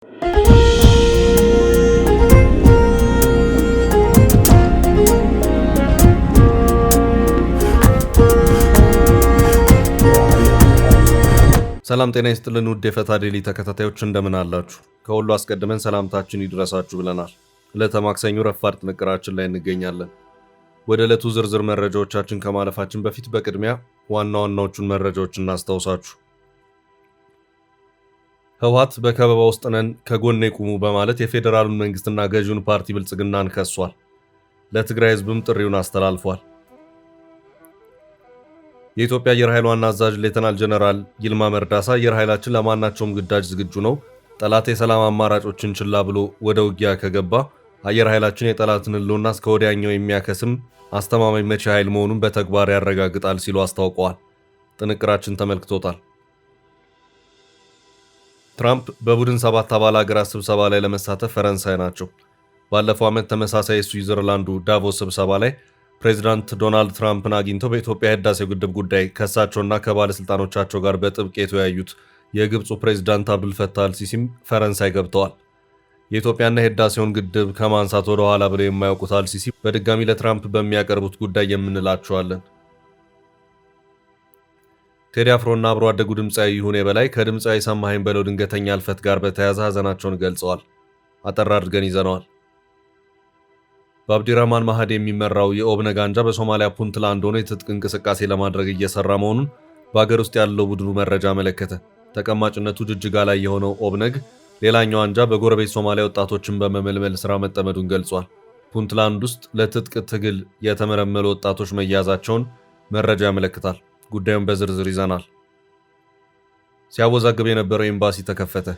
ሰላም ጤና ይስጥልን ውድ የፈታ ዴሊ ተከታታዮች እንደምን አላችሁ? ከሁሉ አስቀድመን ሰላምታችን ይድረሳችሁ ብለናል። ዕለተ ማክሰኞ ረፋድ ጥንቅራችን ላይ እንገኛለን። ወደ ዕለቱ ዝርዝር መረጃዎቻችን ከማለፋችን በፊት በቅድሚያ ዋና ዋናዎቹን መረጃዎች እናስታውሳችሁ። ህወሓት በከበባ ውስጥ ነን ከጎኔ ቁሙ በማለት የፌዴራሉን መንግስትና ገዢውን ፓርቲ ብልጽግናን ከሷል። ለትግራይ ህዝብም ጥሪውን አስተላልፏል። የኢትዮጵያ አየር ኃይል ዋና አዛዥ ሌተናል ጀነራል ይልማ መርዳሳ አየር ኃይላችን ለማናቸውም ግዳጅ ዝግጁ ነው፣ ጠላት የሰላም አማራጮችን ችላ ብሎ ወደ ውጊያ ከገባ አየር ኃይላችን የጠላትን ህልውና እስከ ወዲያኛው የሚያከስም አስተማማኝ መቺ ኃይል መሆኑን በተግባር ያረጋግጣል ሲሉ አስታውቀዋል። ጥንቅራችን ተመልክቶታል። ትራምፕ በቡድን 7 አባል ሀገራት ስብሰባ ላይ ለመሳተፍ ፈረንሳይ ናቸው። ባለፈው ዓመት ተመሳሳይ የስዊዘርላንዱ ዳቮስ ስብሰባ ላይ ፕሬዚዳንት ዶናልድ ትራምፕን አግኝተው በኢትዮጵያ ህዳሴው ግድብ ጉዳይ ከእሳቸውና ከባለሥልጣኖቻቸው ጋር በጥብቅ የተወያዩት የግብፁ ፕሬዚዳንት አብዱልፈታህ አልሲሲም ፈረንሳይ ገብተዋል። የኢትዮጵያና የህዳሴውን ግድብ ከማንሳት ወደ ኋላ ብለው የማያውቁት አልሲሲ በድጋሚ ለትራምፕ በሚያቀርቡት ጉዳይ የምንላቸዋለን። ቴዲ አፍሮና አብሮ አደጉ ድምፃዊ ይሁኔ በላይ ከድምፃዊ ሰማኸኝ በለው ድንገተኛ ህልፈት ጋር በተያያዘ ሀዘናቸውን ገልጸዋል። አጠር አድርገን ይዘነዋል። በአብዲራህማን ማህዲ የሚመራው የኦብነግ አንጃ በሶማሊያ ፑንትላንድ ሆኖ የትጥቅ እንቅስቃሴ ለማድረግ እየሰራ መሆኑን በአገር ውስጥ ያለው ቡድኑ መረጃ መለከተ። ተቀማጭነቱ ጅጅጋ ላይ የሆነው ኦብነግ ሌላኛው አንጃ በጎረቤት ሶማሊያ ወጣቶችን በመመልመል ስራ መጠመዱን ገልጿል። ፑንትላንድ ውስጥ ለትጥቅ ትግል የተመለመሉ ወጣቶች መያዛቸውን መረጃ ያመለክታል። ጉዳዩን በዝርዝር ይዘናል። ሲያወዛግብ የነበረው ኤምባሲ ተከፈተ።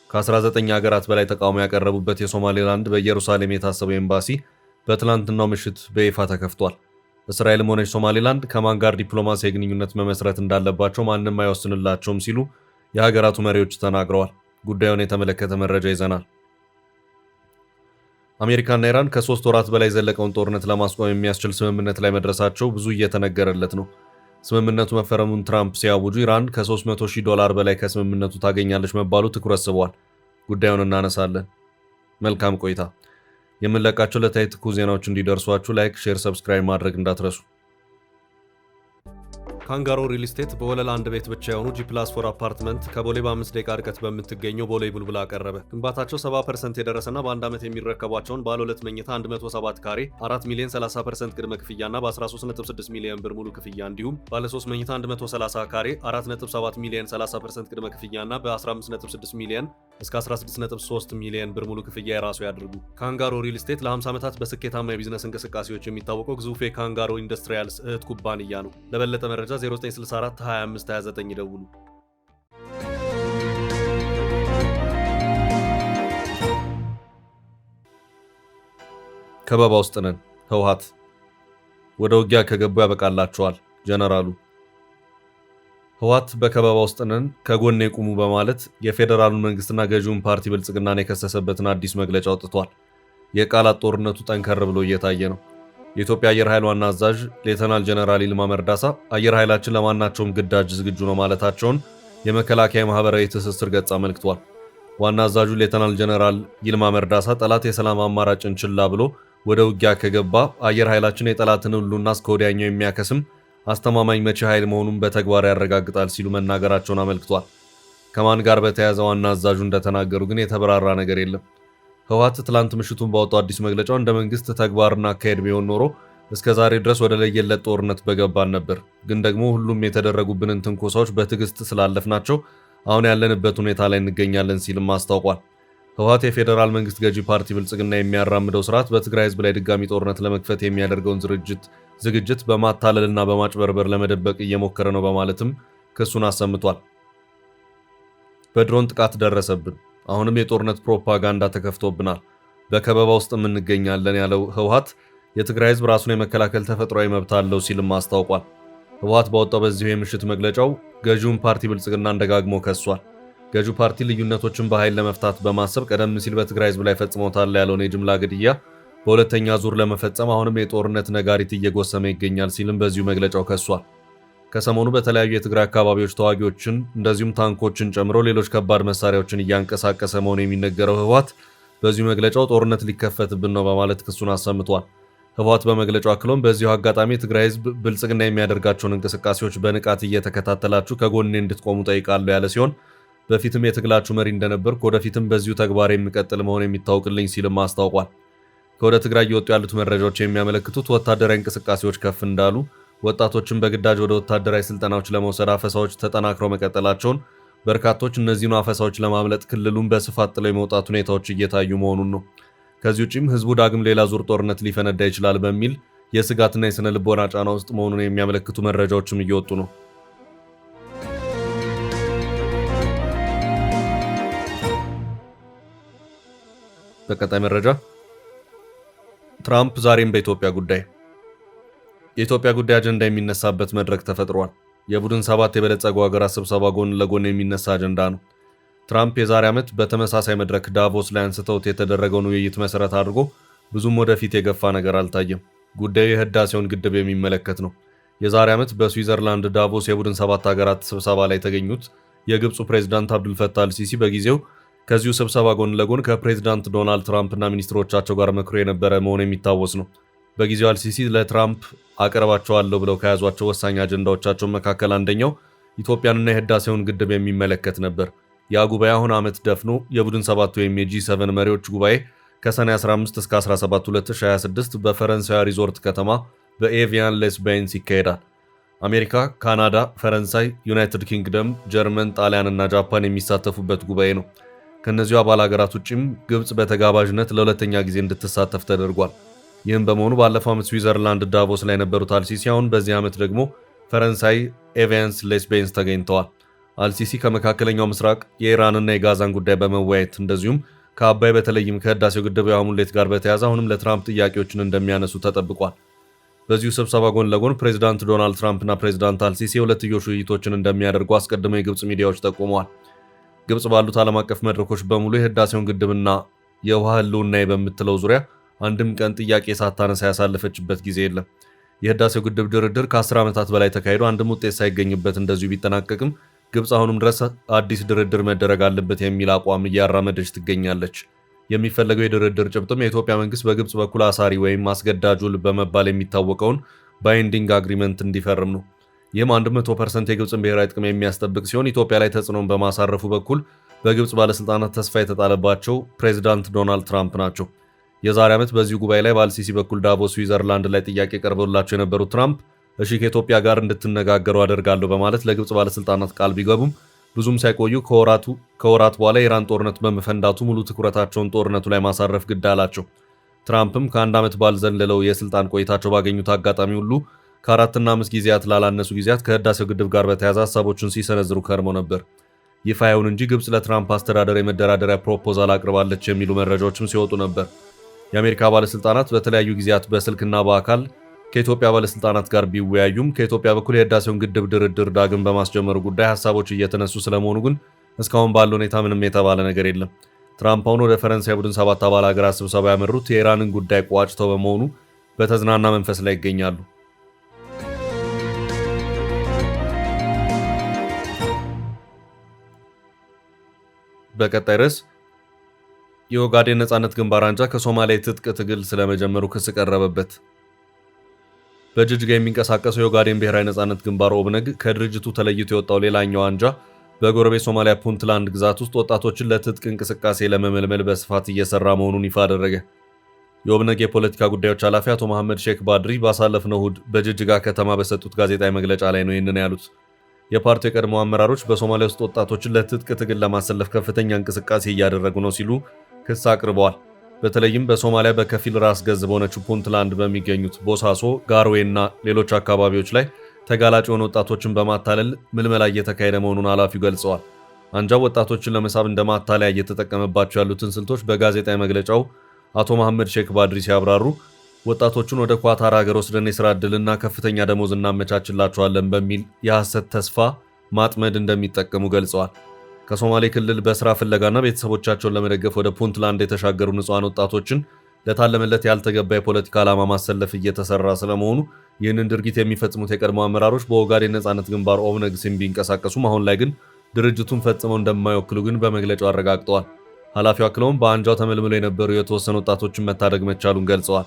ከ19 ሀገራት በላይ ተቃውሞ ያቀረቡበት የሶማሌላንድ በኢየሩሳሌም የታሰበው ኤምባሲ በትላንትናው ምሽት በይፋ ተከፍቷል። እስራኤልም ሆነች ሶማሌላንድ ከማን ጋር ዲፕሎማሲያዊ ግንኙነት መመስረት እንዳለባቸው ማንም አይወስንላቸውም ሲሉ የሀገራቱ መሪዎች ተናግረዋል። ጉዳዩን የተመለከተ መረጃ ይዘናል። አሜሪካና ኢራን ከ3 ወራት በላይ ዘለቀውን ጦርነት ለማስቆም የሚያስችል ስምምነት ላይ መድረሳቸው ብዙ እየተነገረለት ነው። ስምምነቱ መፈረሙን ትራምፕ ሲያውጁ ኢራን $300,000 በላይ ከስምምነቱ ታገኛለች መባሉ ትኩረት ስቧል። ጉዳዩን እናነሳለን። መልካም ቆይታ። የምንለቃቸው ዕለታዊ ትኩስ ዜናዎች እንዲደርሷችሁ ላይክ፣ ሼር፣ ሰብስክራይብ ማድረግ እንዳትረሱ። ካንጋሮ ሪል ስቴት በወለል አንድ ቤት ብቻ የሆኑ G+4 አፓርትመንት ከቦሌ በ5 ደቂቃ ርቀት በምትገኘው ቦሌ ቡልቡላ አቀረበ። ግንባታቸው 70% የደረሰና በአንድ ዓመት የሚረከቧቸውን ባለ 2 መኝታ 107 ካሬ 4 ሚሊዮን 30% ቅድመ ክፍያና በ13.6 ሚሊዮን ብር ሙሉ ክፍያ እንዲሁም ባለ 3 መኝታ 130 ካሬ 4.7 ሚሊዮን 30% ቅድመ ክፍያና በ15.6 ሚሊዮን እስከ 16.3 ሚሊዮን ብር ሙሉ ክፍያ የራሱ ያድርጉ። ካንጋሮ ሪል ስቴት ለ50 ዓመታት በስኬታማ የቢዝነስ እንቅስቃሴዎች የሚታወቀው ግዙፍ የካንጋሮ ኢንዱስትሪያልስ እህት ኩባንያ ነው። ለበለጠ መረጃ 0964 25 29 ይደውሉ። ከበባ ውስጥ ነን። ህወሓት ወደ ውጊያ ከገቡ ያበቃላቸዋል ጀነራሉ። ህወሓት በከበባ ውስጥ ነን ከጎኔ ቁሙ በማለት የፌዴራሉን መንግስትና ገዢውን ፓርቲ ብልጽግናን የከሰሰበትን አዲስ መግለጫ አውጥቷል። የቃላት ጦርነቱ ጠንከር ብሎ እየታየ ነው። የኢትዮጵያ አየር ኃይል ዋና አዛዥ ሌተናል ጀነራል ይልማ መርዳሳ አየር ኃይላችን ለማናቸውም ግዳጅ ዝግጁ ነው ማለታቸውን የመከላከያ ማህበራዊ ትስስር ገጽ አመልክቷል። ዋና አዛዡ ሌተናል ጀነራል ይልማ መርዳሳ ጠላት የሰላም አማራጭን ችላ ብሎ ወደ ውጊያ ከገባ አየር ኃይላችን የጠላትን ህልውና እስከ ወዲያኛው የሚያከስም አስተማማኝ መቺ ኃይል መሆኑን በተግባር ያረጋግጣል ሲሉ መናገራቸውን አመልክቷል። ከማን ጋር በተያያዘ ዋና አዛዡ እንደተናገሩ ግን የተበራራ ነገር የለም። ህወሓት ትላንት ምሽቱን ባወጣው አዲስ መግለጫው እንደ መንግስት ተግባርና አካሄድ ቢሆን ኖሮ እስከ ዛሬ ድረስ ወደ ለየለት ጦርነት በገባን ነበር። ግን ደግሞ ሁሉም የተደረጉብንን ትንኮሳዎች በትዕግስት ስላለፍናቸው አሁን ያለንበት ሁኔታ ላይ እንገኛለን ሲልም አስታውቋል። ህወሓት የፌዴራል መንግስት ገዢ ፓርቲ ብልጽግና የሚያራምደው ስርዓት በትግራይ ህዝብ ላይ ድጋሚ ጦርነት ለመክፈት የሚያደርገውን ዝግጅት በማታለልና በማጭበርበር ለመደበቅ እየሞከረ ነው በማለትም ክሱን አሰምቷል። በድሮን ጥቃት ደረሰብን፣ አሁንም የጦርነት ፕሮፓጋንዳ ተከፍቶብናል፣ በከበባ ውስጥ እንገኛለን ያለው ህወሓት የትግራይ ህዝብ ራሱን የመከላከል ተፈጥሯዊ መብት አለው ሲልም አስታውቋል። ህወሓት ባወጣው በዚሁ የምሽት መግለጫው ገዢውን ፓርቲ ብልጽግናን ደጋግሞ ከሷል። ገዢው ፓርቲ ልዩነቶችን በኃይል ለመፍታት በማሰብ ቀደም ሲል በትግራይ ህዝብ ላይ ፈጽሞታል ያለውን የጅምላ ግድያ በሁለተኛ ዙር ለመፈጸም አሁንም የጦርነት ነጋሪት እየጎሰመ ይገኛል ሲልም በዚሁ መግለጫው ከሷል። ከሰሞኑ በተለያዩ የትግራይ አካባቢዎች ተዋጊዎችን እንደዚሁም ታንኮችን ጨምሮ ሌሎች ከባድ መሳሪያዎችን እያንቀሳቀሰ መሆኑ የሚነገረው ህወሓት በዚሁ መግለጫው ጦርነት ሊከፈትብን ነው በማለት ክሱን አሰምቷል። ህወሓት በመግለጫው አክሎም በዚሁ አጋጣሚ የትግራይ ህዝብ ብልጽግና የሚያደርጋቸውን እንቅስቃሴዎች በንቃት እየተከታተላችሁ ከጎኔ እንድትቆሙ ጠይቃለሁ ያለ ሲሆን በፊትም የትግላችሁ መሪ እንደነበርኩ ወደፊትም በዚሁ ተግባር የሚቀጥል መሆን የሚታወቅልኝ ሲልም አስታውቋል። ከወደ ትግራይ እየወጡ ያሉት መረጃዎች የሚያመለክቱት ወታደራዊ እንቅስቃሴዎች ከፍ እንዳሉ፣ ወጣቶችን በግዳጅ ወደ ወታደራዊ ስልጠናዎች ለመውሰድ አፈሳዎች ተጠናክረው መቀጠላቸውን፣ በርካቶች እነዚህኑ አፈሳዎች ለማምለጥ ክልሉን በስፋት ጥለው የመውጣት ሁኔታዎች እየታዩ መሆኑን ነው። ከዚህ ውጪም ህዝቡ ዳግም ሌላ ዙር ጦርነት ሊፈነዳ ይችላል በሚል የስጋትና የስነ ልቦና ጫና ውስጥ መሆኑን የሚያመለክቱ መረጃዎችም እየወጡ ነው። በቀጣይ መረጃ ትራምፕ ዛሬም በኢትዮጵያ ጉዳይ የኢትዮጵያ ጉዳይ አጀንዳ የሚነሳበት መድረክ ተፈጥሯል። የቡድን 7 የበለጸጉ ሀገራት ስብሰባ ጎን ለጎን የሚነሳ አጀንዳ ነው። ትራምፕ የዛሬ ዓመት በተመሳሳይ መድረክ ዳቮስ ላይ አንስተውት የተደረገውን ውይይት መሰረት አድርጎ ብዙም ወደፊት የገፋ ነገር አልታየም። ጉዳዩ የህዳሴውን ግድብ የሚመለከት ነው። የዛሬ ዓመት በስዊዘርላንድ ዳቮስ የቡድን 7 ሀገራት ስብሰባ ላይ የተገኙት የግብፁ ፕሬዝዳንት አብዱልፈታህ አልሲሲ በጊዜው ከዚሁ ስብሰባ ጎን ለጎን ከፕሬዝዳንት ዶናልድ ትራምፕ እና ሚኒስትሮቻቸው ጋር መክሮ የነበረ መሆኑ የሚታወስ ነው። በጊዜው አልሲሲ ለትራምፕ አቀርባቸዋለሁ ብለው ከያዟቸው ወሳኝ አጀንዳዎቻቸው መካከል አንደኛው ኢትዮጵያንና የህዳሴውን ግድብ የሚመለከት ነበር። ያ ጉባኤ አሁን ዓመት ደፍኖ የቡድን 7 ወይም የጂ7 መሪዎች ጉባኤ ከሰኔ 15 እስከ 17 2026 በፈረንሳይ ሪዞርት ከተማ በኤቪያን ሌስ ቤንስ ይካሄዳል። አሜሪካ፣ ካናዳ፣ ፈረንሳይ፣ ዩናይትድ ኪንግደም፣ ጀርመን፣ ጣሊያን እና ጃፓን የሚሳተፉበት ጉባኤ ነው። ከእነዚሁ አባል ሀገራት ውጭም ግብፅ በተጋባዥነት ለሁለተኛ ጊዜ እንድትሳተፍ ተደርጓል። ይህም በመሆኑ ባለፈው ዓመት ስዊዘርላንድ ዳቮስ ላይ የነበሩት አልሲሲ አሁን በዚህ ዓመት ደግሞ ፈረንሳይ ኤቪያንስ ሌስ ቤንስ ተገኝተዋል። አልሲሲ ከመካከለኛው ምስራቅ የኢራንና የጋዛን ጉዳይ በመወያየት እንደዚሁም ከአባይ በተለይም ከህዳሴው ግድብ የውሃ ሙሌት ጋር በተያያዘ አሁንም ለትራምፕ ጥያቄዎችን እንደሚያነሱ ተጠብቋል። በዚሁ ስብሰባ ጎን ለጎን ፕሬዚዳንት ዶናልድ ትራምፕ እና ፕሬዚዳንት አልሲሲ የሁለትዮሽ ውይይቶችን እንደሚያደርጉ አስቀድመው የግብፅ ሚዲያዎች ጠቁመዋል። ግብፅ ባሉት ዓለም አቀፍ መድረኮች በሙሉ የህዳሴውን ግድብና የውሃ ህልውናዬ በምትለው ዙሪያ አንድም ቀን ጥያቄ ሳታነሳ ያሳለፈችበት ጊዜ የለም። የህዳሴው ግድብ ድርድር ከ10 ዓመታት በላይ ተካሂዶ አንድም ውጤት ሳይገኝበት እንደዚሁ ቢጠናቀቅም ግብፅ አሁንም ድረስ አዲስ ድርድር መደረግ አለበት የሚል አቋም እያራመደች ትገኛለች። የሚፈለገው የድርድር ጭብጥም የኢትዮጵያ መንግስት በግብፅ በኩል አሳሪ ወይም አስገዳጅ ውል በመባል የሚታወቀውን ባይንዲንግ አግሪመንት እንዲፈርም ነው። ይህም 100% የግብፅን ብሔራዊ ጥቅም የሚያስጠብቅ ሲሆን ኢትዮጵያ ላይ ተጽዕኖን በማሳረፉ በኩል በግብፅ ባለስልጣናት ተስፋ የተጣለባቸው ፕሬዚዳንት ዶናልድ ትራምፕ ናቸው። የዛሬ ዓመት በዚሁ ጉባኤ ላይ በአልሲሲ በኩል ዳቮስ ስዊዘርላንድ ላይ ጥያቄ ቀርቦላቸው የነበሩት ትራምፕ እሺ ከኢትዮጵያ ጋር እንድትነጋገሩ አደርጋለሁ በማለት ለግብፅ ባለስልጣናት ቃል ቢገቡም ብዙም ሳይቆዩ ከወራት በኋላ የኢራን ጦርነት በመፈንዳቱ ሙሉ ትኩረታቸውን ጦርነቱ ላይ ማሳረፍ ግድ አላቸው። ትራምፕም ከአንድ ዓመት ባልዘለለው የስልጣን ቆይታቸው ባገኙት አጋጣሚ ሁሉ ከ4 እና 5 ጊዜያት ላላነሱ ጊዜያት ከህዳሴው ግድብ ጋር በተያያዘ ሀሳቦችን ሲሰነዝሩ ከርመው ነበር። ይፋ ይሁን እንጂ ግብፅ ለትራምፕ አስተዳደር የመደራደሪያ ፕሮፖዛል አቅርባለች የሚሉ መረጃዎችም ሲወጡ ነበር። የአሜሪካ ባለስልጣናት በተለያዩ ጊዜያት በስልክና በአካል ከኢትዮጵያ ባለስልጣናት ጋር ቢወያዩም ከኢትዮጵያ በኩል የህዳሴውን ግድብ ድርድር ዳግም በማስጀመሩ ጉዳይ ሀሳቦች እየተነሱ ስለመሆኑ ግን እስካሁን ባለው ሁኔታ ምንም የተባለ ነገር የለም። ትራምፕ አሁን ወደ ፈረንሳይ ቡድን 7 አባል ሀገራት ስብሰባ ያመሩት የኢራንን ጉዳይ ቋጭተው በመሆኑ በተዝናና መንፈስ ላይ ይገኛሉ። በቀጣይ ርዕስ የኦጋዴን ነጻነት ግንባር አንጃ ከሶማሊያ የትጥቅ ትግል ስለመጀመሩ ክስ ቀረበበት። በጅጅጋ የሚንቀሳቀሰው የኦጋዴን ብሔራዊ ነጻነት ግንባር ኦብነግ ከድርጅቱ ተለይቶ የወጣው ሌላኛው አንጃ በጎረቤት ሶማሊያ ፑንትላንድ ግዛት ውስጥ ወጣቶችን ለትጥቅ እንቅስቃሴ ለመመልመል በስፋት እየሰራ መሆኑን ይፋ አደረገ። የኦብነግ የፖለቲካ ጉዳዮች ኃላፊ አቶ መሐመድ ሼክ ባድሪ ባሳለፍነው እሁድ በጅጅጋ ከተማ በሰጡት ጋዜጣዊ መግለጫ ላይ ነው ይህንን ያሉት። የፓርቲው የቀድሞ አመራሮች በሶማሊያ ውስጥ ወጣቶችን ለትጥቅ ትግል ለማሰለፍ ከፍተኛ እንቅስቃሴ እያደረጉ ነው ሲሉ ክስ አቅርበዋል። በተለይም በሶማሊያ በከፊል ራስ ገዝ በሆነችው ፑንትላንድ በሚገኙት ቦሳሶ፣ ጋርዌ እና ሌሎች አካባቢዎች ላይ ተጋላጭ የሆኑ ወጣቶችን በማታለል ምልመላ እየተካሄደ መሆኑን ኃላፊው ገልጸዋል። አንጃው ወጣቶችን ለመሳብ እንደ ማታለያ እየተጠቀመባቸው ያሉትን ስልቶች በጋዜጣዊ መግለጫው አቶ መሐመድ ሼክ ባድሪ ሲያብራሩ ወጣቶቹን ወደ ኳታር ሀገር ወስደን የሥራ ዕድልና ከፍተኛ ደሞዝ እናመቻችላቸዋለን በሚል የሐሰት ተስፋ ማጥመድ እንደሚጠቀሙ ገልጸዋል። ከሶማሌ ክልል በሥራ ፍለጋና ቤተሰቦቻቸውን ለመደገፍ ወደ ፑንትላንድ የተሻገሩ ንጹሐን ወጣቶችን ለታለመለት ያልተገባ የፖለቲካ ዓላማ ማሰለፍ እየተሰራ ስለመሆኑ ይህንን ድርጊት የሚፈጽሙት የቀድሞ አመራሮች በኦጋዴን ነጻነት ግንባር ኦብነግ ስም ቢንቀሳቀሱም አሁን ላይ ግን ድርጅቱን ፈጽመው እንደማይወክሉ ግን በመግለጫው አረጋግጠዋል። ኃላፊው አክለውም በአንጃው ተመልምለው የነበሩ የተወሰኑ ወጣቶችን መታደግ መቻሉን ገልጸዋል።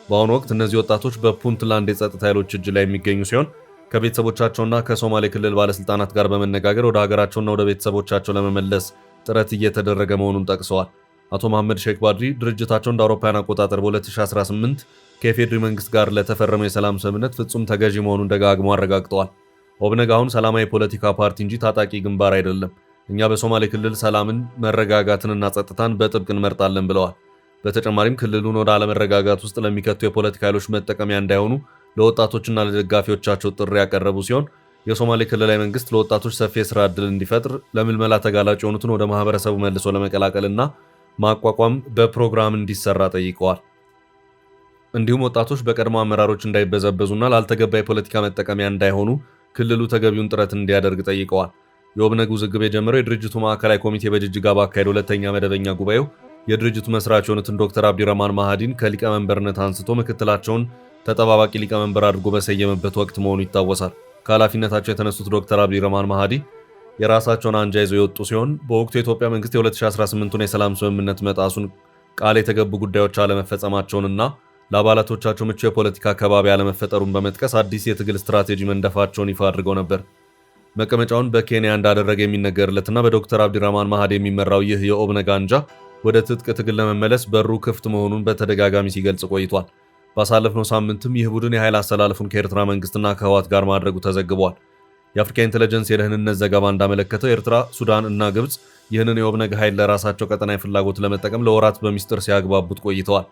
በአሁኑ ወቅት እነዚህ ወጣቶች በፑንትላንድ የጸጥታ ኃይሎች እጅ ላይ የሚገኙ ሲሆን ከቤተሰቦቻቸውና ከሶማሌ ክልል ባለስልጣናት ጋር በመነጋገር ወደ ሀገራቸውና ወደ ቤተሰቦቻቸው ለመመለስ ጥረት እየተደረገ መሆኑን ጠቅሰዋል። አቶ መሐመድ ሼክ ባድሪ ድርጅታቸው እንደ አውሮፓውያን አቆጣጠር በ2018 ከኢፌዴሪ መንግስት ጋር ለተፈረመው የሰላም ስምምነት ፍጹም ተገዢ መሆኑን ደጋግመው አረጋግጠዋል። ኦብነግ አሁን ሰላማዊ የፖለቲካ ፓርቲ እንጂ ታጣቂ ግንባር አይደለም። እኛ በሶማሌ ክልል ሰላምን፣ መረጋጋትንና ጸጥታን በጥብቅ እንመርጣለን ብለዋል። በተጨማሪም ክልሉን ወደ አለመረጋጋት ውስጥ ለሚከቱ የፖለቲካ ኃይሎች መጠቀሚያ እንዳይሆኑ ለወጣቶችና ለደጋፊዎቻቸው ጥሪ ያቀረቡ ሲሆን የሶማሌ ክልላዊ መንግስት ለወጣቶች ሰፊ የስራ ዕድል እንዲፈጥር፣ ለምልመላ ተጋላጭ የሆኑትን ወደ ማህበረሰቡ መልሶ ለመቀላቀልና ማቋቋም በፕሮግራም እንዲሰራ ጠይቀዋል። እንዲሁም ወጣቶች በቀድሞ አመራሮች እንዳይበዘበዙና ላልተገባ የፖለቲካ መጠቀሚያ እንዳይሆኑ ክልሉ ተገቢውን ጥረት እንዲያደርግ ጠይቀዋል። የኦብነግ ውዝግብ የጀመረው የድርጅቱ ማዕከላዊ ኮሚቴ በጅጅጋ ባካሄደው ሁለተኛ መደበኛ ጉባኤው የድርጅቱ መስራች የሆኑትን ዶክተር አብዲረህማን ማሃዲን ከሊቀመንበርነት አንስቶ ምክትላቸውን ተጠባባቂ ሊቀመንበር አድርጎ በሰየመበት ወቅት መሆኑ ይታወሳል። ከኃላፊነታቸው የተነሱት ዶክተር አብዲረህማን ማሃዲ የራሳቸውን አንጃ ይዘው የወጡ ሲሆን በወቅቱ የኢትዮጵያ መንግስት የ2018ቱን የሰላም ስምምነት መጣሱን፣ ቃል የተገቡ ጉዳዮች አለመፈጸማቸውንና ለአባላቶቻቸው ምቹ የፖለቲካ አካባቢ አለመፈጠሩን በመጥቀስ አዲስ የትግል ስትራቴጂ መንደፋቸውን ይፋ አድርገው ነበር። መቀመጫውን በኬንያ እንዳደረገ የሚነገርለትና በዶክተር አብዲረህማን ማሃዲ የሚመራው ይህ የኦብነግ አንጃ ወደ ትጥቅ ትግል ለመመለስ በሩ ክፍት መሆኑን በተደጋጋሚ ሲገልጽ ቆይቷል። ባሳለፍነው ሳምንትም ይህ ቡድን የኃይል አሰላለፉን ከኤርትራ መንግስትና ከህወሓት ጋር ማድረጉ ተዘግቧል። የአፍሪካ ኢንተለጀንስ የደህንነት ዘገባ እንዳመለከተው ኤርትራ፣ ሱዳን እና ግብጽ ይህንን የኦብነግ ኃይል ለራሳቸው ቀጠናዊ ፍላጎት ለመጠቀም ለወራት በሚስጥር ሲያግባቡት ቆይተዋል።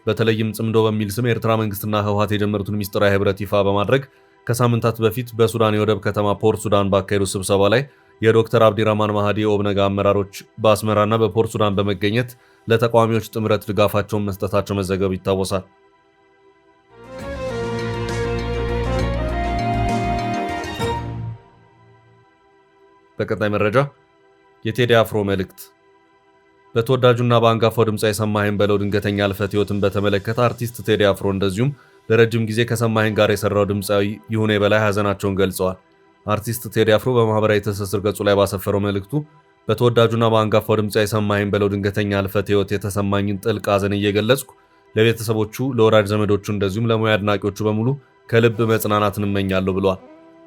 በተለይም ጽምዶ በሚል ስም የኤርትራ መንግስትና ህወሓት የጀመሩትን ሚስጥራዊ ህብረት ይፋ በማድረግ ከሳምንታት በፊት በሱዳን የወደብ ከተማ ፖርት ሱዳን ባካሄዱት ስብሰባ ላይ የዶክተር አብዲረህማን ማሃዲ የኦብነግ አመራሮች በአስመራና በፖርት ሱዳን በመገኘት ለተቃዋሚዎች ጥምረት ድጋፋቸውን መስጠታቸው መዘገቡ ይታወሳል። በቀጣይ መረጃ የቴዲ አፍሮ መልእክት። በተወዳጁና በአንጋፋው ድምፃዊ ሰማኸኝ በለው ድንገተኛ ህልፈት ህይወትን በተመለከተ አርቲስት ቴዲ አፍሮ እንደዚሁም ለረጅም ጊዜ ከሰማኸኝ ጋር የሰራው ድምፃዊ ይሁኔ በላይ ሀዘናቸውን ገልጸዋል። አርቲስት ቴዲ አፍሮ በማህበራዊ ትስስር ገጹ ላይ ባሰፈረው መልእክቱ በተወዳጁና በአንጋፋው ድምፃዊ ሰማኸኝ በለው ድንገተኛ ህልፈት ህይወት የተሰማኝን ጥልቅ ሀዘን እየገለጽኩ ለቤተሰቦቹ፣ ለወዳጅ ዘመዶቹ እንደዚሁም ለሙያ አድናቂዎቹ በሙሉ ከልብ መጽናናትን እመኛለሁ ብለዋል።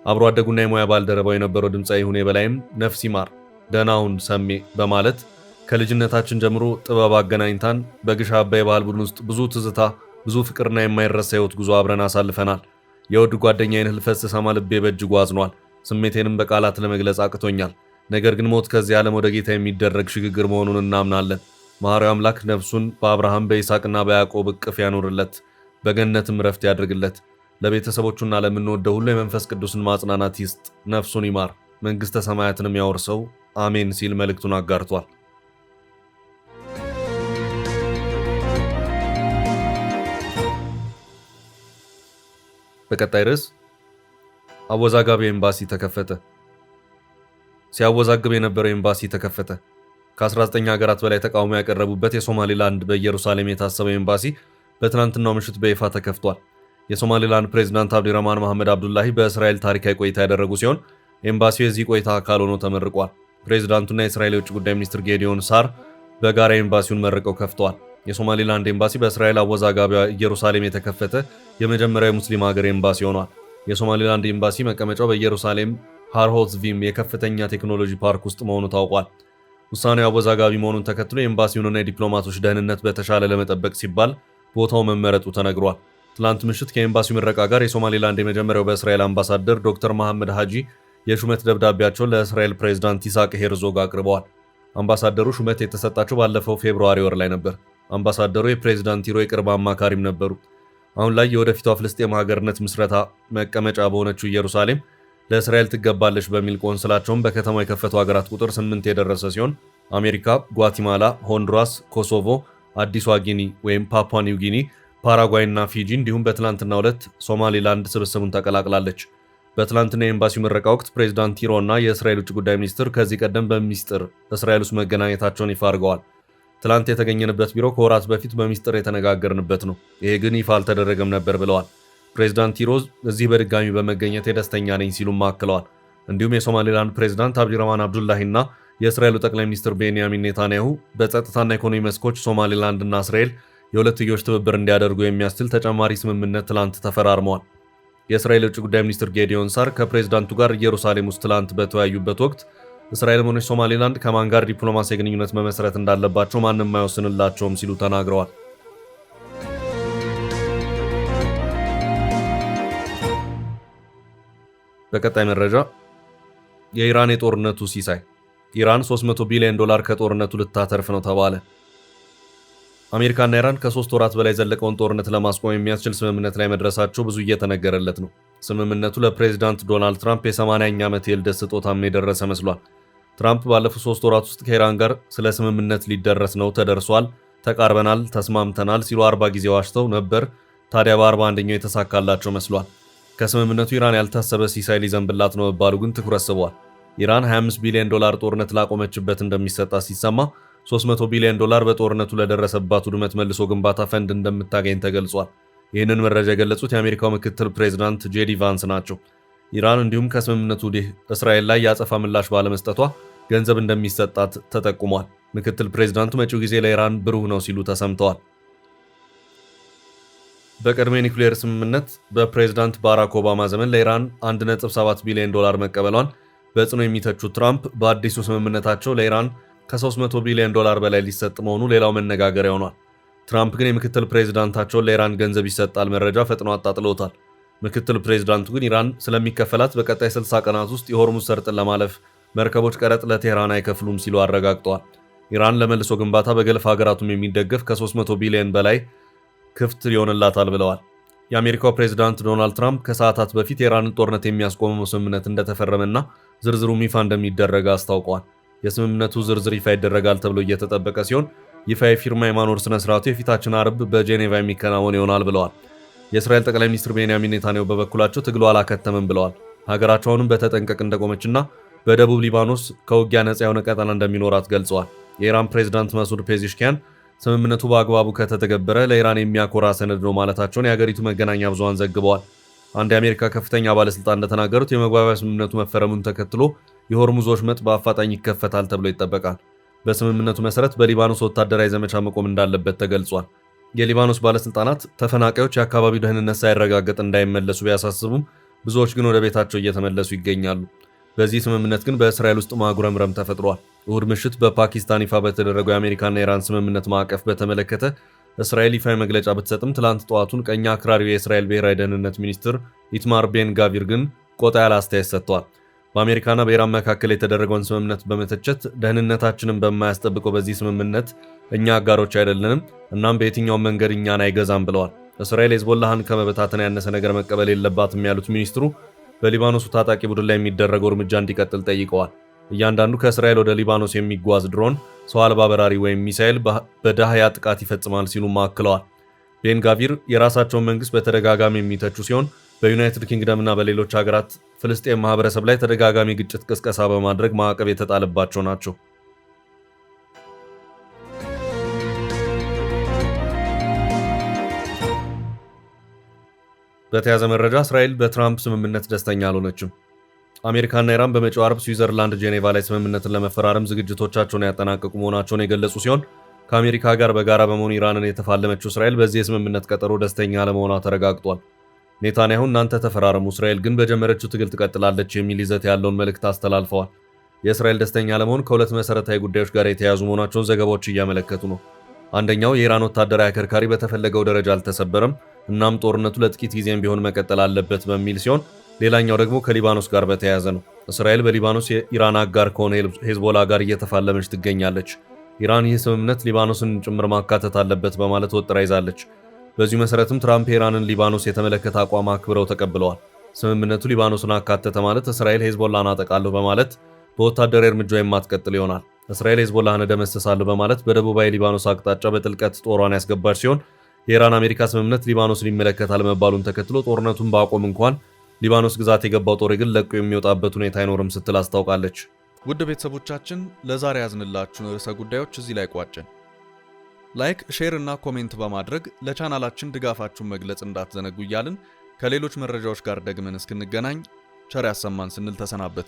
አብሮ አደጉና የሙያ ባልደረባው የነበረው ድምፃዊ ይሁኔ በላይም ነፍስ ይማር ደህናውን ሰሜ በማለት ከልጅነታችን ጀምሮ ጥበብ አገናኝታን በግሽ አባይ ባህል ቡድን ውስጥ ብዙ ትዝታ፣ ብዙ ፍቅርና የማይረሳ ህይወት ጉዞ አብረን አሳልፈናል። የውድ ጓደኛዬን ህልፈት ስሰማ ልቤ በእጅጉ አዝኗል። ስሜቴንም በቃላት ለመግለጽ አቅቶኛል። ነገር ግን ሞት ከዚህ ዓለም ወደ ጌታ የሚደረግ ሽግግር መሆኑን እናምናለን። መሐሪው አምላክ ነፍሱን በአብርሃም በይስሐቅና በያዕቆብ እቅፍ ያኖርለት፣ በገነትም ረፍት ያድርግለት። ለቤተሰቦቹና ለምንወደው ሁሉ የመንፈስ ቅዱስን ማጽናናት ይስጥ። ነፍሱን ይማር፣ መንግሥተ ሰማያትንም ያወርሰው። አሜን ሲል መልእክቱን አጋርቷል። በቀጣይ ርዕስ አወዛጋቢ ኤምባሲ ተከፈተ። ሲያወዛግብ የነበረው ኤምባሲ ተከፈተ። ከ19 ሀገራት በላይ ተቃውሞ ያቀረቡበት የሶማሌላንድ በኢየሩሳሌም የታሰበው ኤምባሲ በትናንትናው ምሽት በይፋ ተከፍቷል። የሶማሌላንድ ፕሬዝዳንት አብዲረህማን መሐመድ አብዱላሂ በእስራኤል ታሪካዊ ቆይታ ያደረጉ ሲሆን ኤምባሲው የዚህ ቆይታ አካል ሆኖ ተመርቋል። ፕሬዝዳንቱና የእስራኤል የውጭ ጉዳይ ሚኒስትር ጌዲዮን ሳር በጋራ ኤምባሲውን መርቀው ከፍተዋል። የሶማሌላንድ ኤምባሲ በእስራኤል አወዛጋቢዋ ኢየሩሳሌም የተከፈተ የመጀመሪያው ሙስሊም ሀገር ኤምባሲ ሆኗል። የሶማሌላንድ ኤምባሲ መቀመጫው በኢየሩሳሌም ሃርሆትዝቪም የከፍተኛ ቴክኖሎጂ ፓርክ ውስጥ መሆኑ ታውቋል። ውሳኔው አወዛጋቢ መሆኑን ተከትሎ የኤምባሲውንና የዲፕሎማቶች ደህንነት በተሻለ ለመጠበቅ ሲባል ቦታው መመረጡ ተነግሯል። ትላንት ምሽት ከኤምባሲው ምረቃ ጋር የሶማሌላንድ የመጀመሪያው በእስራኤል አምባሳደር ዶክተር መሐመድ ሃጂ የሹመት ደብዳቤያቸውን ለእስራኤል ፕሬዝዳንት ይስሐቅ ሄርዞግ አቅርበዋል። አምባሳደሩ ሹመት የተሰጣቸው ባለፈው ፌብሩዋሪ ወር ላይ ነበር። አምባሳደሩ የፕሬዝዳንት ሂሮ የቅርብ አማካሪም ነበሩ። አሁን ላይ የወደፊቷ ፍልስጤም ሀገርነት ምስረታ መቀመጫ በሆነችው ኢየሩሳሌም ለእስራኤል ትገባለች በሚል ቆንስላቸውን በከተማው የከፈቱ ሀገራት ቁጥር 8 የደረሰ ሲሆን አሜሪካ፣ ጓቲማላ፣ ሆንዱራስ፣ ኮሶቮ፣ አዲሷ ጊኒ ወይም ፓፑዋ ኒው ጊኒ፣ ፓራጓይ እና ፊጂ እንዲሁም በትላንትናው ዕለት ሶማሊላንድ ስብስቡን ተቀላቅላለች። በትላንትና የኤምባሲው ምረቃ ወቅት ፕሬዝዳንት ሂሮ እና የእስራኤል ውጭ ጉዳይ ሚኒስትር ከዚህ ቀደም በሚስጥር እስራኤል ውስጥ መገናኘታቸውን ይፋ አድርገዋል። ትላንት የተገኘንበት ቢሮ ከወራት በፊት በሚስጥር የተነጋገርንበት ነው። ይሄ ግን ይፋ አልተደረገም ነበር ብለዋል። ፕሬዝዳንት ሂሮዝ እዚህ በድጋሚ በመገኘት ደስተኛ ነኝ ሲሉም አክለዋል። እንዲሁም የሶማሌላንድ ፕሬዝዳንት አብዲረህማን አብዱላሂና የእስራኤሉ ጠቅላይ ሚኒስትር ቤንያሚን ኔታንያሁ በጸጥታና ኢኮኖሚ መስኮች ሶማሌላንድና እስራኤል የሁለትዮሽ ትብብር እንዲያደርጉ የሚያስችል ተጨማሪ ስምምነት ትላንት ተፈራርመዋል። የእስራኤል የውጭ ጉዳይ ሚኒስትር ጌዲዮን ሳር ከፕሬዝዳንቱ ጋር ኢየሩሳሌም ውስጥ ትላንት በተወያዩበት ወቅት እስራኤልም ሆነች ሶማሌላንድ ከማን ጋር ዲፕሎማሲያዊ ግንኙነት መመስረት እንዳለባቸው ማንም አይወስንላቸውም ሲሉ ተናግረዋል። በቀጣይ መረጃ የኢራን የጦርነቱ ሲሳይ ኢራን $300 ቢሊዮን ከጦርነቱ ልታተርፍ ነው ተባለ። አሜሪካና ኢራን ከ3 ወራት በላይ ዘለቀውን ጦርነት ለማስቆም የሚያስችል ስምምነት ላይ መድረሳቸው ብዙ እየተነገረለት ነው። ስምምነቱ ለፕሬዝዳንት ዶናልድ ትራምፕ የ80ኛ ዓመት የልደት ስጦታም የደረሰ መስሏል። ትራምፕ ባለፉት 3 ወራት ውስጥ ከኢራን ጋር ስለ ስምምነት ሊደረስ ነው፣ ተደርሷል፣ ተቃርበናል፣ ተስማምተናል ሲሉ 40 ጊዜ ዋሽተው ነበር። ታዲያ በ41ኛው የተሳካላቸው መስሏል። ከስምምነቱ ኢራን ያልታሰበ ሲሳይ ሊዘንብላት ነው መባሉ ግን ትኩረት ስቧል። ኢራን $25 ቢሊዮን ጦርነት ላቆመችበት እንደሚሰጣት ሲሰማ $300 ቢሊዮን በጦርነቱ ለደረሰባት ውድመት መልሶ ግንባታ ፈንድ እንደምታገኝ ተገልጿል። ይህንን መረጃ የገለጹት የአሜሪካው ምክትል ፕሬዝዳንት ጄዲ ቫንስ ናቸው። ኢራን እንዲሁም ከስምምነቱ ወዲህ እስራኤል ላይ ያጸፋ ምላሽ ባለመስጠቷ ገንዘብ እንደሚሰጣት ተጠቁሟል። ምክትል ፕሬዝዳንቱ መጪው ጊዜ ለኢራን ብሩህ ነው ሲሉ ተሰምተዋል። በቀድሞ የኒውክሌር ስምምነት በፕሬዝዳንት ባራክ ኦባማ ዘመን ለኢራን $1.7 ቢሊዮን መቀበሏን በጽኑ የሚተቹት ትራምፕ በአዲሱ ስምምነታቸው ለኢራን ከ$300 ቢሊዮን በላይ ሊሰጥ መሆኑ ሌላው መነጋገሪያ ሆኗል። ትራምፕ ግን የምክትል ፕሬዝዳንታቸውን ለኢራን ገንዘብ ይሰጣል መረጃ ፈጥኖ አጣጥለውታል። ምክትል ፕሬዝዳንቱ ግን ኢራን ስለሚከፈላት በቀጣይ 60 ቀናት ውስጥ የሆርሙዝ ሰርጥን ለማለፍ መርከቦች ቀረጥ ለቴህራን አይከፍሉም ሲሉ አረጋግጠዋል። ኢራን ለመልሶ ግንባታ በገልፍ ሀገራቱም የሚደገፍ ከ300 ቢሊዮን በላይ ክፍት ይሆንላታል ብለዋል። የአሜሪካው ፕሬዝዳንት ዶናልድ ትራምፕ ከሰዓታት በፊት የኢራንን ጦርነት የሚያስቆመው ስምምነት እንደተፈረመና ዝርዝሩም ይፋ እንደሚደረግ አስታውቀዋል። የስምምነቱ ዝርዝር ይፋ ይደረጋል ተብሎ እየተጠበቀ ሲሆን ይፋ የፊርማ የማኖር ስነ ስርዓቱ የፊታችን አርብ በጄኔቫ የሚከናወን ይሆናል ብለዋል። የእስራኤል ጠቅላይ ሚኒስትር ቤንያሚን ኔታንያሁ በበኩላቸው ትግሉ አላከተመም ብለዋል። ሀገራቸው አሁንም በተጠንቀቅ እንደቆመችና በደቡብ ሊባኖስ ከውጊያ ነጻ የሆነ ቀጠና እንደሚኖራት ገልጸዋል። የኢራን ፕሬዝዳንት መሱድ ፔዚሽኪያን ስምምነቱ በአግባቡ ከተተገበረ ለኢራን የሚያኮራ ሰነድ ነው ማለታቸውን የሀገሪቱ መገናኛ ብዙሃን ዘግበዋል። አንድ የአሜሪካ ከፍተኛ ባለስልጣን እንደተናገሩት የመግባቢያ ስምምነቱ መፈረሙን ተከትሎ የሆርሙዝ ወሽመጥ በአፋጣኝ ይከፈታል ተብሎ ይጠበቃል። በስምምነቱ መሰረት በሊባኖስ ወታደራዊ ዘመቻ መቆም እንዳለበት ተገልጿል። የሊባኖስ ባለስልጣናት ተፈናቃዮች የአካባቢው ደህንነት ሳይረጋገጥ እንዳይመለሱ ቢያሳስቡም ብዙዎች ግን ወደ ቤታቸው እየተመለሱ ይገኛሉ። በዚህ ስምምነት ግን በእስራኤል ውስጥ ማጉረምረም ተፈጥሯል። እሁድ ምሽት በፓኪስታን ይፋ በተደረገው የአሜሪካና የኢራን ስምምነት ማዕቀፍ በተመለከተ እስራኤል ይፋዊ መግለጫ ብትሰጥም ትላንት ጠዋቱን ቀኝ አክራሪው የእስራኤል ብሔራዊ ደህንነት ሚኒስትር ኢትማር ቤን ጋቪር ግን ቆጣ ያለ አስተያየት ሰጥተዋል። በአሜሪካና በኢራን መካከል የተደረገውን ስምምነት በመተቸት ደህንነታችንን በማያስጠብቀው በዚህ ስምምነት እኛ አጋሮች አይደለንም፣ እናም በየትኛውም መንገድ እኛን አይገዛም ብለዋል። እስራኤል ሄዝቦላህን ከመበታተን ያነሰ ነገር መቀበል የለባትም ያሉት ሚኒስትሩ በሊባኖሱ ታጣቂ ቡድን ላይ የሚደረገው እርምጃ እንዲቀጥል ጠይቀዋል። እያንዳንዱ ከእስራኤል ወደ ሊባኖስ የሚጓዝ ድሮን፣ ሰው አልባ በራሪ ወይም ሚሳኤል በዳህያ ጥቃት ይፈጽማል ሲሉ አክለዋል። ቤን ጋቪር የራሳቸውን መንግስት በተደጋጋሚ የሚተቹ ሲሆን በዩናይትድ ኪንግደምና በሌሎች ሀገራት ፍልስጤም ማህበረሰብ ላይ ተደጋጋሚ ግጭት ቅስቀሳ በማድረግ ማዕቀብ የተጣለባቸው ናቸው። በተያያዘ መረጃ እስራኤል በትራምፕ ስምምነት ደስተኛ አልሆነችም። አሜሪካና ኢራን በመጪው አርብ ስዊዘርላንድ ጄኔቫ ላይ ስምምነትን ለመፈራረም ዝግጅቶቻቸውን ያጠናቀቁ መሆናቸውን የገለጹ ሲሆን ከአሜሪካ ጋር በጋራ በመሆን ኢራንን የተፋለመችው እስራኤል በዚህ የስምምነት ቀጠሮ ደስተኛ አለመሆኗ ተረጋግጧል። ኔታንያሁ እናንተ ተፈራረሙ፣ እስራኤል ግን በጀመረችው ትግል ትቀጥላለች የሚል ይዘት ያለውን መልእክት አስተላልፈዋል። የእስራኤል ደስተኛ አለመሆን ከሁለት መሰረታዊ ጉዳዮች ጋር የተያያዙ መሆናቸውን ዘገባዎች እያመለከቱ ነው። አንደኛው የኢራን ወታደራዊ አከርካሪ በተፈለገው ደረጃ አልተሰበረም፣ እናም ጦርነቱ ለጥቂት ጊዜም ቢሆን መቀጠል አለበት በሚል ሲሆን ሌላኛው ደግሞ ከሊባኖስ ጋር በተያያዘ ነው። እስራኤል በሊባኖስ የኢራን አጋር ከሆነ ሄዝቦላ ጋር እየተፋለመች ትገኛለች። ኢራን ይህ ስምምነት ሊባኖስን ጭምር ማካተት አለበት በማለት ወጥራ ይዛለች። በዚሁ መሰረትም ትራምፕ የኢራንን ሊባኖስ የተመለከተ አቋም አክብረው ተቀብለዋል። ስምምነቱ ሊባኖስን አካተተ ማለት እስራኤል ሄዝቦላን አጠቃለሁ በማለት በወታደራዊ እርምጃ የማትቀጥል ይሆናል። እስራኤል ሄዝቦላህን እደመስሳለሁ በማለት በደቡባዊ ሊባኖስ አቅጣጫ በጥልቀት ጦሯን ያስገባች ሲሆን የኢራን አሜሪካ ስምምነት ሊባኖስን ይመለከታል መባሉን ተከትሎ ጦርነቱን ባቆም እንኳን ሊባኖስ ግዛት የገባው ጦር ግን ለቆ የሚወጣበት ሁኔታ አይኖርም ስትል አስታውቃለች። ውድ ቤተሰቦቻችን ለዛሬ ያዝንላችሁን ርዕሰ ጉዳዮች እዚህ ላይ ቋጨን። ላይክ፣ ሼር እና ኮሜንት በማድረግ ለቻናላችን ድጋፋችሁን መግለጽ እንዳትዘነጉ እያልን ከሌሎች መረጃዎች ጋር ደግመን እስክንገናኝ ቸር ያሰማን ስንል ተሰናበትን።